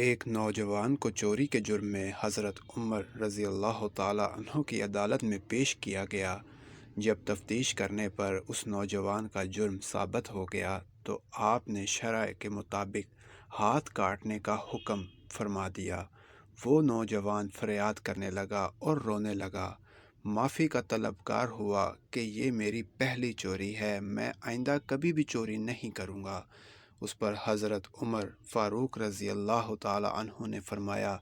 ایک نوجوان کو چوری کے جرم میں حضرت عمر رضی اللہ تعالیٰ عنہ کی عدالت میں پیش کیا گیا۔ جب تفتیش کرنے پر اس نوجوان کا جرم ثابت ہو گیا تو آپ نے شرع کے مطابق ہاتھ کاٹنے کا حکم فرما دیا۔ وہ نوجوان فریاد کرنے لگا اور رونے لگا، معافی کا طلبگار ہوا کہ یہ میری پہلی چوری ہے، میں آئندہ کبھی بھی چوری نہیں کروں گا۔ اس پر حضرت عمر فاروق رضی اللہ تعالی عنہ نے فرمایا،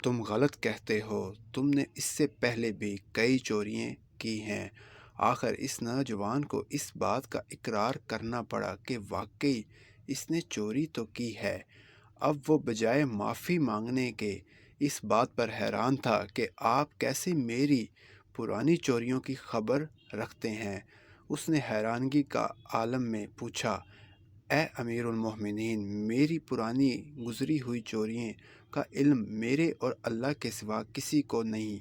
تم غلط کہتے ہو، تم نے اس سے پہلے بھی کئی چوریاں کی ہیں۔ آخر اس نوجوان کو اس بات کا اقرار کرنا پڑا کہ واقعی اس نے چوری تو کی ہے۔ اب وہ بجائے معافی مانگنے کے اس بات پر حیران تھا کہ آپ کیسے میری پرانی چوریوں کی خبر رکھتے ہیں۔ اس نے حیرانگی کا عالم میں پوچھا، اے امیر المومنین، میری پرانی گزری ہوئی چوریوں کا علم میرے اور اللہ کے سوا کسی کو نہیں،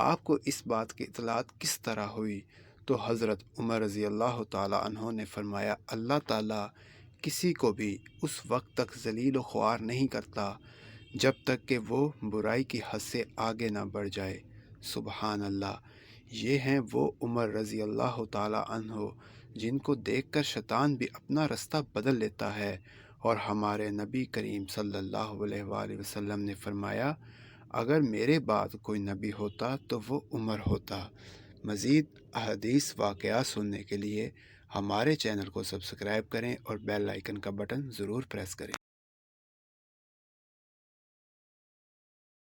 آپ کو اس بات کی اطلاعات کس طرح ہوئی؟ تو حضرت عمر رضی اللہ تعالیٰ عنہ نے فرمایا، اللہ تعالیٰ کسی کو بھی اس وقت تک ذلیل و خوار نہیں کرتا جب تک کہ وہ برائی کی حد سے آگے نہ بڑھ جائے۔ سبحان اللہ! یہ ہیں وہ عمر رضی اللہ تعالیٰ عنہ جن کو دیکھ کر شیطان بھی اپنا رستہ بدل لیتا ہے، اور ہمارے نبی کریم صلی اللہ علیہ وآلہ وسلم نے فرمایا، اگر میرے بعد کوئی نبی ہوتا تو وہ عمر ہوتا۔ مزید احادیث واقعات سننے کے لیے ہمارے چینل کو سبسکرائب کریں اور بیل آئیکن کا بٹن ضرور پریس کریں۔